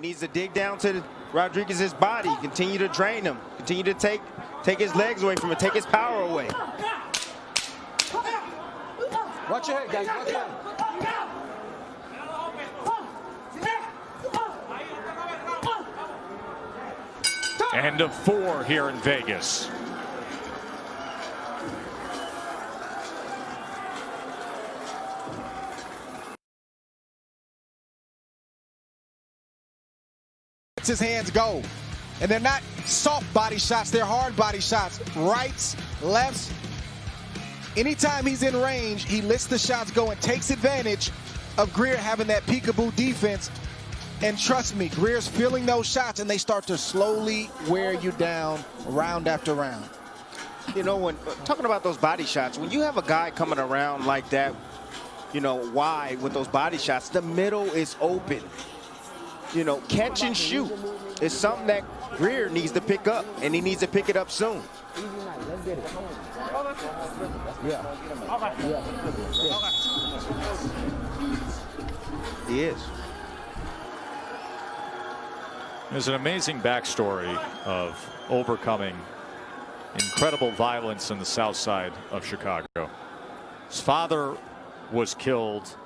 needs to dig down to Rodriguez's body, continue to drain him, continue to take his legs away from him, take his power away. Watch your head, guys. Watch your head. End of 4 here in Vegas. His hands go, and they're not soft body shots, they're hard body shots. Rights, lefts. Anytime he's in range, he lets the shots go and takes advantage of Greer having that peekaboo defense. And trust me, Greer's feeling those shots, and they start to slowly wear you down round after round. You know, when talking about those body shots, when you have a guy coming around like that, you know, wide with those body shots, the middle is open. You know, catch and shoot is something that Greer needs to pick up, and he needs to pick it up soon. He is. There's an amazing backstory of overcoming incredible violence in the south side of Chicago. His father was killed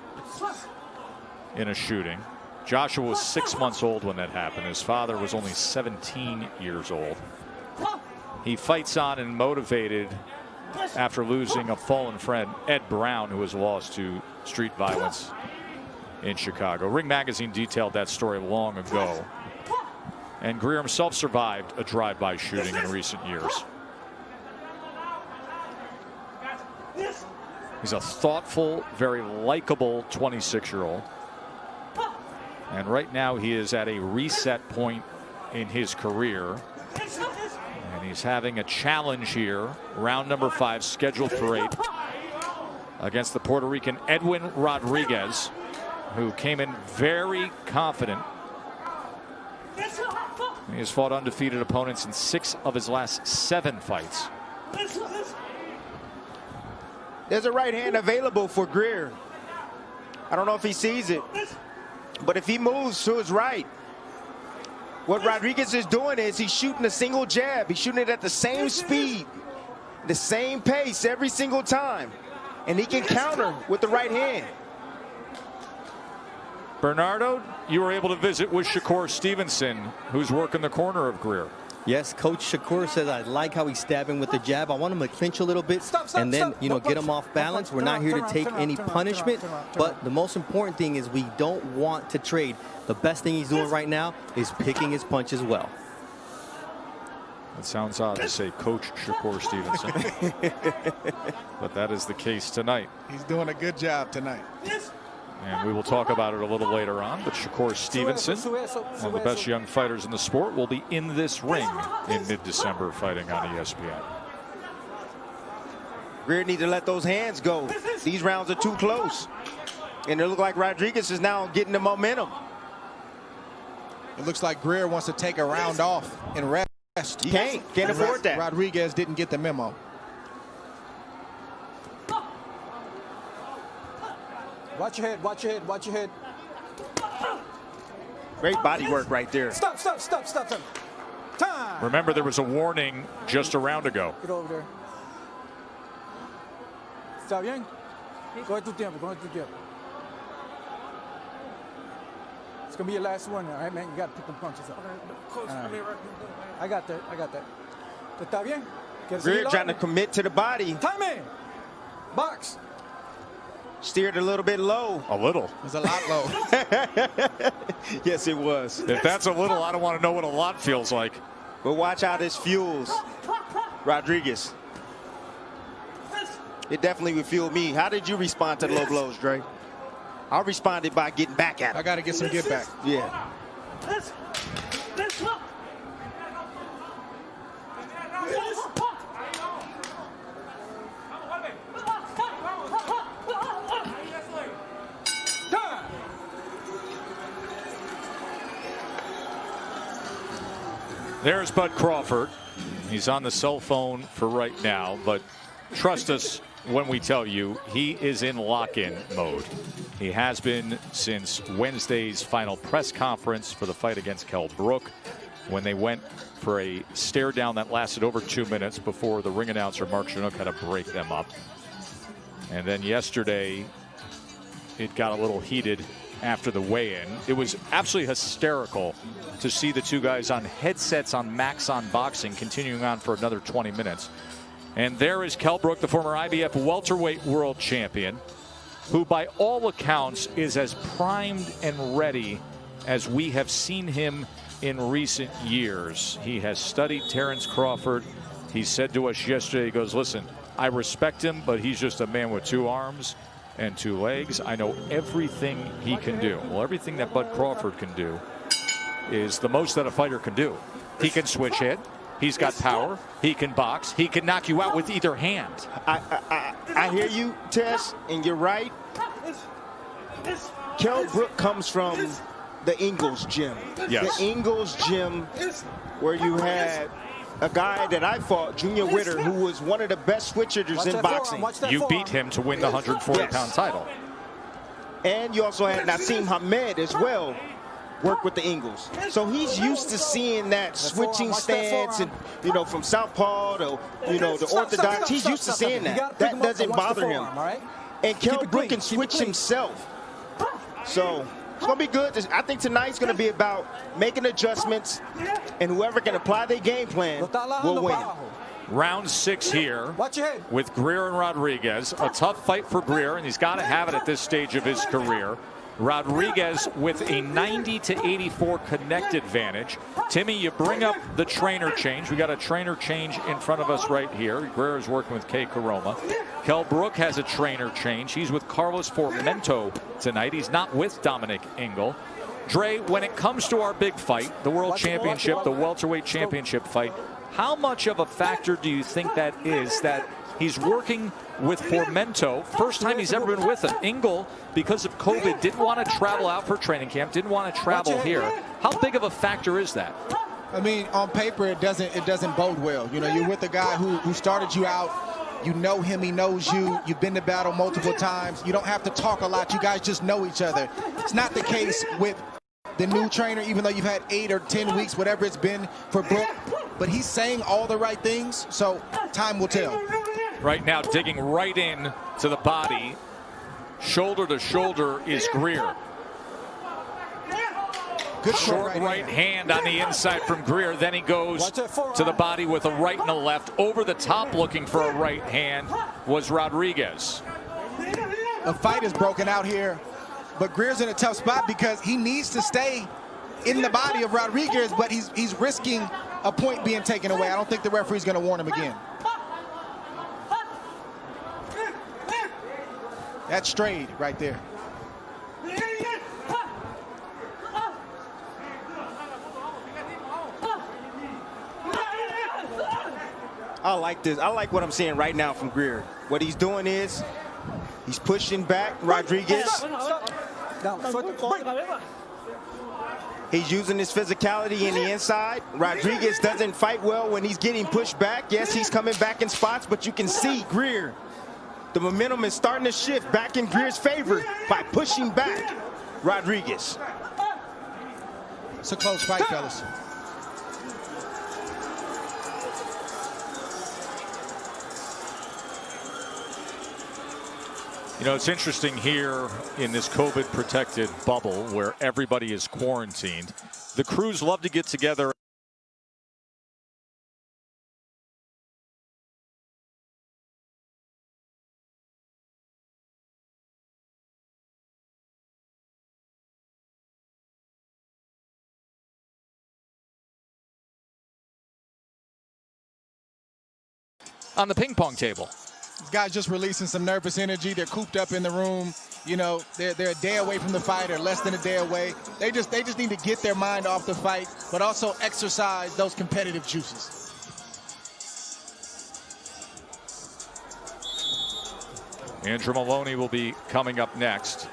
in a shooting. Joshua was 6 months old when that happened. His father was only 17 years old. He fights on and motivated after losing a fallen friend, Ed Brown, who was lost to street violence in Chicago. Ring Magazine detailed that story long ago. And Greer himself survived a drive-by shooting in recent years. He's a thoughtful, very likable 26-year-old. And right now he is at a reset point in his career. And he's having a challenge here. Round number 5, scheduled for 8, against the Puerto Rican Edwin Rodriguez, who came in very confident. He has fought undefeated opponents in 6 of his last 7 fights. There's a right hand available for Greer. I don't know if he sees it, but if he moves to his right, what Rodriguez is doing is he's shooting a single jab. He's shooting it at the same speed, the same pace every single time, and he can counter with the right hand. Bernardo, you were able to visit with Shakur Stevenson, who's working the corner of Greer. Yes, Coach Shakur says, I like how he's stabbing with the jab. I want him to clinch a little bit and then, you know, get him off balance. We're not here to take any punishment, but the most important thing is we don't want to trade. The best thing he's doing right now is picking his punches well. It sounds odd to say Coach Shakur Stevenson, but that is the case tonight. He's doing a good job tonight. And we will talk about it a little later on, but Shakur Stevenson, one of the best young fighters in the sport, will be in this ring in mid-December fighting on ESPN. Greer needs to let those hands go. These rounds are too close. And it looks like Rodriguez is now getting the momentum. It looks like Greer wants to take a round off and rest. He can't afford that. Rodriguez didn't get the memo. Watch your head, watch your head, watch your head. Great body work right there. Stop. Time. Remember, there was a warning just a round ago. Get over there. Está bien? Coge tu tiempo, coge tu tiempo. It's going to be your last one, all right, man? You got to pick them punches up. I got that. ¿Está bien? Greer trying to commit to the body. Time in. Box. Steered a little bit low. A little. It was a lot low. Yes, it was. If that's a little, I don't want to know what a lot feels like. But watch how this fuels Rodriguez. It definitely would fuel me. How did you respond to the low blows, Dre? I responded by getting back at him. I got to get some get back. Yeah. There's Bud Crawford. He's on the cell phone for right now, but trust us, when we tell you he is in lock-in mode. He has been since Wednesday's final press conference for the fight against Kell Brook, when they went for a stare down that lasted over 2 minutes before the ring announcer Mark Chinook had to break them up. And then yesterday it got a little heated after the weigh-in. It was absolutely hysterical to see the two guys on headsets on Max on Boxing continuing on for another 20 minutes. And there is Kell Brook, the former IBF welterweight world champion, who by all accounts is as primed and ready as we have seen him in recent years. He has studied Terrence Crawford. He said to us yesterday, he goes, listen, I respect him, but he's just a man with 2 arms and 2 legs. I know everything he can do. Well, everything that Bud Crawford can do is the most that a fighter can do. He can switch hit. He's got power. He can box. He can knock you out with either hand. I hear you, Tess, and you're right. Kell Brook comes from the Ingles gym. Yes. The Ingles gym, where you had a guy that I fought, Junior Witter, who was one of the best switchers in boxing. You beat him to win the 140-pound title. And you also had Nassim Hamed as well work with the Ingles. So he's used to seeing that switching stance, and from southpaw to the orthodox. He's used to seeing that. That doesn't bother him. And Kell Brook can switch himself. So it's going to be good. I think tonight's going to be about making adjustments, and whoever can apply their game plan will win. Round 6 here with Greer and Rodriguez. A tough fight for Greer, and he's got to have it at this stage of his career. Rodriguez with a 90-84 connect advantage. Timmy, you bring up the trainer change. We got a trainer change in front of us right here. Greer is working with Kay Karoma. Kell Brook has a trainer change. He's with Carlos Formento tonight. He's not with Dominic Ingle. Dre, when it comes to our big fight, the World Championship, the welterweight championship fight, how much of a factor do you think that is that he's working with Formento? First time he's ever been with him. Ingle, because of COVID, didn't want to travel out for training camp, didn't want to travel here. How big of a factor is that? I mean, on paper, it doesn't bode well. You're with a guy who started you out. You know him, he knows you. You've been to battle multiple times. You don't have to talk a lot. You guys just know each other. It's not the case with the new trainer, even though you've had 8 or 10 weeks, whatever it's been for Brook. But he's saying all the right things, so time will tell. Right now, digging right in to the body. Shoulder to shoulder is Greer. Good short right hand on the inside from Greer. Then he goes to the body with a right and a left. Over the top looking for a right hand was Rodriguez. A fight is broken out here, but Greer's in a tough spot because he needs to stay in the body of Rodriguez, but he's risking a point being taken away. I don't think the referee's going to warn him again. That's strayed right there. I like this. I like what I'm seeing right now from Greer. What he's doing is he's pushing back Rodriguez. He's using his physicality in the inside. Rodriguez doesn't fight well when he's getting pushed back. Yes, he's coming back in spots, but you can see Greer. The momentum is starting to shift back in Greer's favor by pushing back Rodriguez. It's a close fight, fellas. It's interesting here in this COVID-protected bubble where everybody is quarantined. The crews love to get together. On the ping pong table. Guys just releasing some nervous energy. They're cooped up in the room. They're a day away from the fight, or less than a day away. They just need to get their mind off the fight, but also exercise those competitive juices. Andrew Maloney will be coming up next.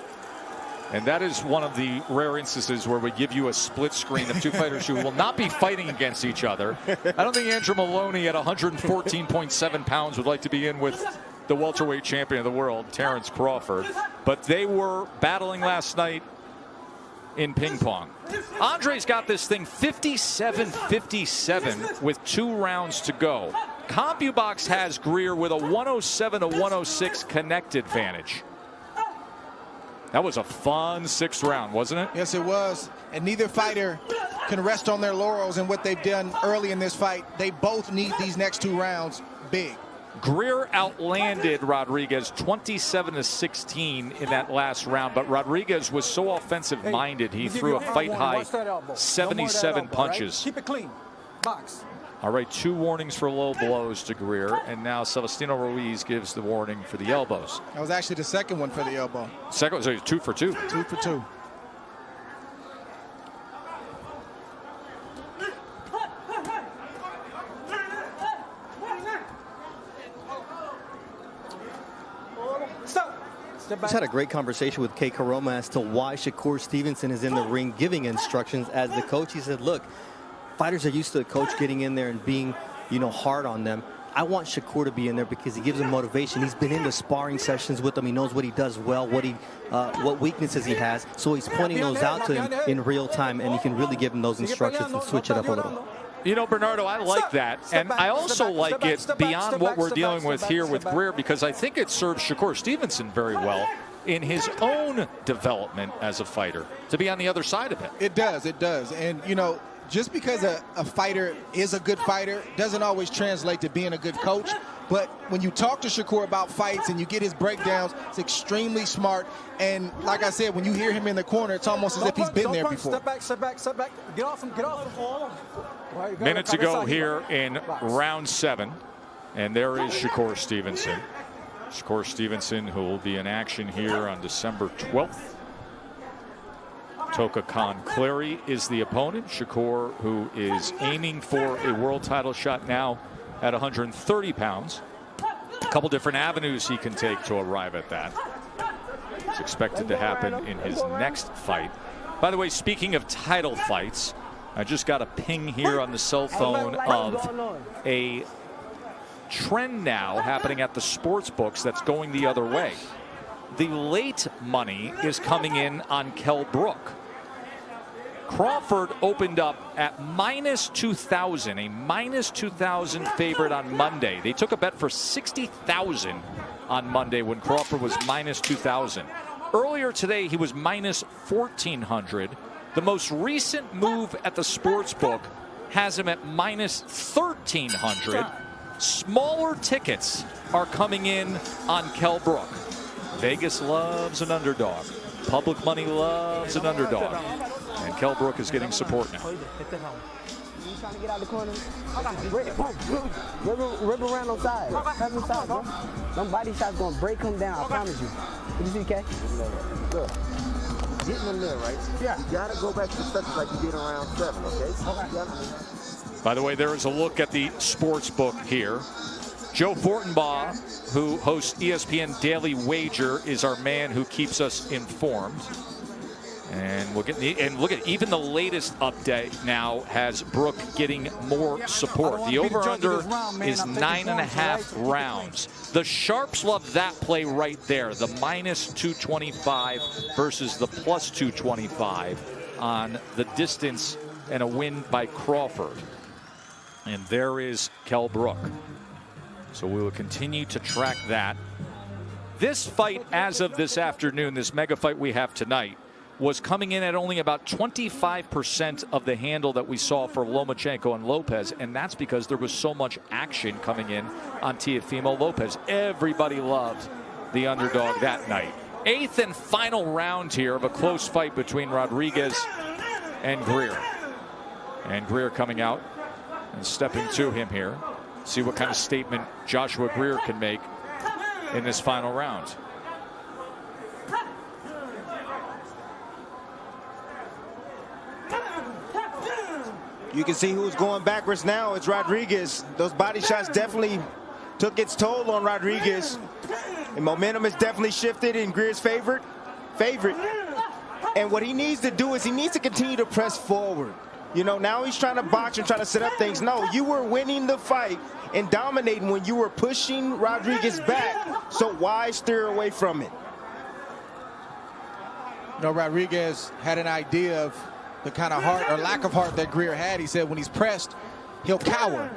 And that is one of the rare instances where we give you a split screen of two fighters who will not be fighting against each other. I don't think Andrew Maloney at 114.7 pounds would like to be in with the welterweight champion of the world, Terrence Crawford. But they were battling last night in ping pong. Andre's got this thing 57-57 with 2 rounds to go. CompuBox has Greer with a 107-106 connect advantage. That was a fun 6th round, wasn't it? Yes, it was. And neither fighter can rest on their laurels in what they've done early in this fight. They both need these next 2 rounds big. Greer outlanded Rodriguez 27-16 in that last round, but Rodriguez was so offensive-minded he threw a fight-high 77 punches. Keep it clean. Box. All right, 2 warnings for low blows to Greer, and now Celestino Ruiz gives the warning for the elbows. That was actually the second one for the elbow. Second, so 2 for 2. 2 for 2. Just had a great conversation with Kay Karoma as to why Shakur Stevenson is in the ring giving instructions as the coach. He said, look, fighters are used to the coach getting in there and being, hard on them. I want Shakur to be in there because he gives them motivation. He's been in the sparring sessions with them. He knows what he does well, what weaknesses he has. So he's pointing those out to him in real time, and he can really give him those instructions and switch it up a little. Bernardo, I like that. And I also like it beyond what we're dealing with here with Greer, because I think it serves Shakur Stevenson very well in his own development as a fighter to be on the other side of it. It does. It does. And, just because a fighter is a good fighter doesn't always translate to being a good coach. But when you talk to Shakur about fights and you get his breakdowns, it's extremely smart. And like I said, when you hear him in the corner, it's almost as if he's been there before. Step back, step back, step back. Get off him, get off him. Minutes ago here in round 7. And there is Shakur Stevenson. Shakur Stevenson, who will be in action here on December 12th. Toka Khan Clary is the opponent. Shakur, who is aiming for a world title shot now at 130 pounds. A couple different avenues he can take to arrive at that. It's expected to happen in his next fight. By the way, speaking of title fights, I just got a ping here on the cell phone of a trend now happening at the sports books that's going the other way. The late money is coming in on Kell Brook. Crawford opened up at -2,000, a -2,000 favorite on Monday. They took a bet for 60,000 on Monday when Crawford was -2,000. Earlier today, he was -1,400. The most recent move at the sports book has him at -1,300. Smaller tickets are coming in on Kell Brook. Vegas loves an underdog. Public money loves an underdog. And Kell Brook is getting support now. You trying to get out the corner? Rip around on side. Bro. Them body shots gonna break him down, I promise you. Did you see, K? Good. Getting in there, right? Yeah. You gotta go back to the session like you did around 7, okay? By the way, there is a look at the sports book here. Joe Fortenbaugh, who hosts ESPN Daily Wager, is our man who keeps us informed. And we'll get look at even the latest update now has Brook getting more support. The over/under is 9.5 rounds. The sharps love that play right there. The -225 versus the +225 on the distance and a win by Crawford. And there is Kell Brook. So we will continue to track that. This fight, as of this afternoon, this mega fight we have tonight, was coming in at only about 25% of the handle that we saw for Lomachenko and Lopez, and that's because there was so much action coming in on Teofimo Lopez. Everybody loved the underdog that night. 8th and final round here of a close fight between Rodriguez and Greer. And Greer coming out and stepping to him here. See what kind of statement Joshua Greer can make in this final round. You can see who's going backwards now. It's Rodriguez. Those body shots definitely took its toll on Rodriguez. And momentum has definitely shifted in Greer's favorite. And what he needs to do is he needs to continue to press forward. Now he's trying to box and trying to set up things. No, you were winning the fight, and dominating when you were pushing Rodriguez back. So why steer away from it? You know, Rodriguez had an idea of the kind of heart or lack of heart that Greer had. He said when he's pressed, he'll cower.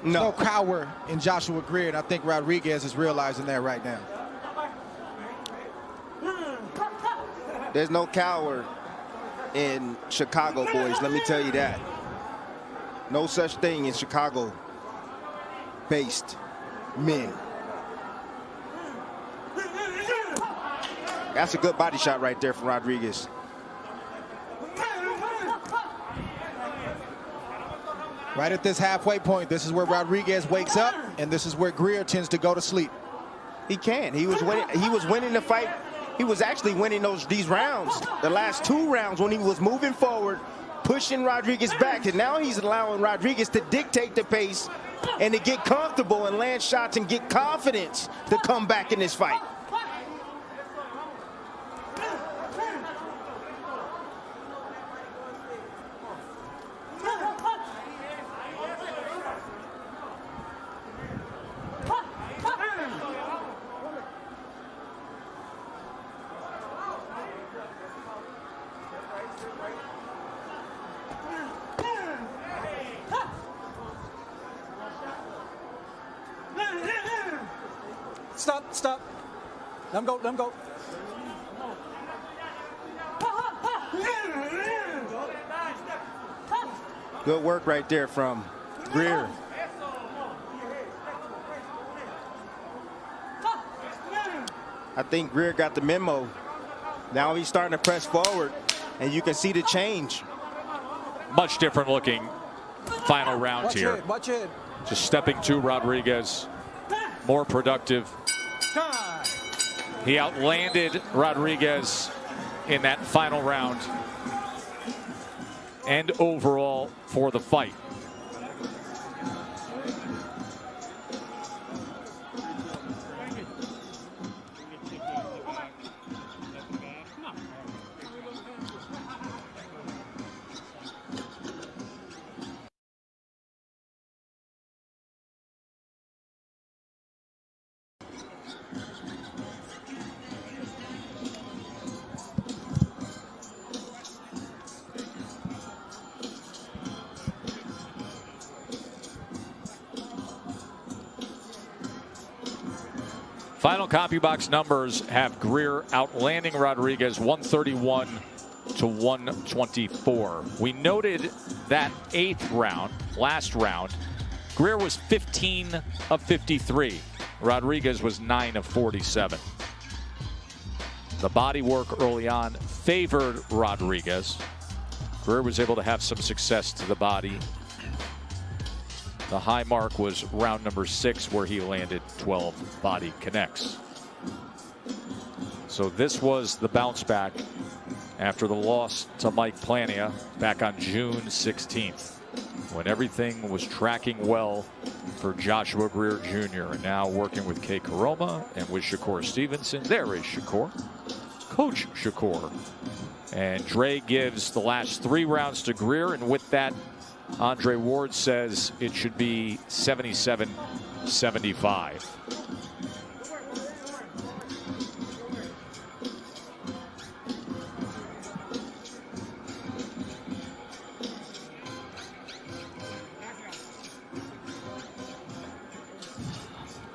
No cower in Joshua Greer, and I think Rodriguez is realizing that right now. There's no cower in Chicago, boys. Let me tell you that. No such thing in Chicago-based men. That's a good body shot right there from Rodriguez. Right at this halfway point, this is where Rodriguez wakes up, and this is where Greer tends to go to sleep. He can. He was winning the fight. He was actually winning these rounds, the last 2 rounds, when he was moving forward, pushing Rodriguez back, and now he's allowing Rodriguez to dictate the pace and to get comfortable and land shots and get confidence to come back in this fight. Stop. Let him go. Good work right there from Greer. I think Greer got the memo. Now he's starting to press forward, and you can see the change. Much different looking final round here. Watch it. Just stepping to Rodriguez. More productive. He outlanded Rodriguez in that final round and overall for the fight. Final CompuBox numbers have Greer outlanding Rodriguez 131 to 124. We noted that 8th round, last round, Greer was 15 of 53. Rodriguez was 9 of 47. The body work early on favored Rodriguez. Greer was able to have some success to the body. The high mark was round number 6, where he landed 12 body connects. So this was the bounce back after the loss to Mike Plania back on June 16th, when everything was tracking well for Joshua Greer Jr. And now working with Kay Karoma and with Shakur Stevenson. There is Shakur, Coach Shakur. And Dre gives the last 3 rounds to Greer, and with that, Andre Ward says it should be 77-75.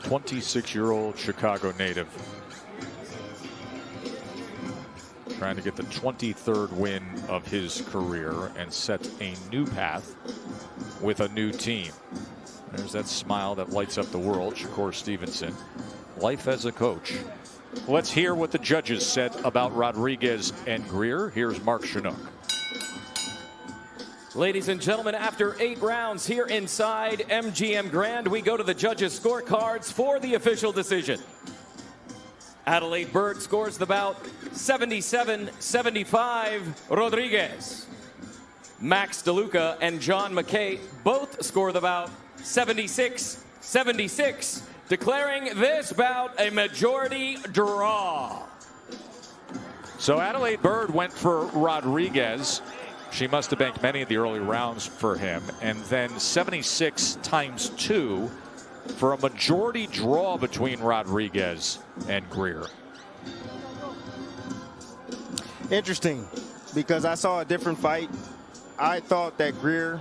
"26-year-old Chicago native trying to get the 23rd win of his career and set a new path with a new team." There's that smile that lights up the world. Shakur Stevenson. Life as a coach. Let's hear what the judges said about Rodriguez and Greer. Here's Mark Chinook. Ladies and gentlemen, after 8 rounds here inside MGM Grand, we go to the judges' scorecards for the official decision. Adelaide Byrd scores the bout 77-75 Rodriguez. Max DeLuca and John McKay both score the bout 76-76, declaring this bout a majority draw. So Adelaide Byrd went for Rodriguez. She must have banked many of the early rounds for him. And then 76 times 2 for a majority draw between Rodriguez and Greer. Interesting, because I saw a different fight. I thought that Greer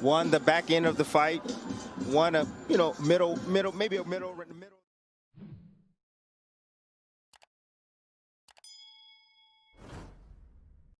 won the back end of the fight, won a middle, maybe a middle.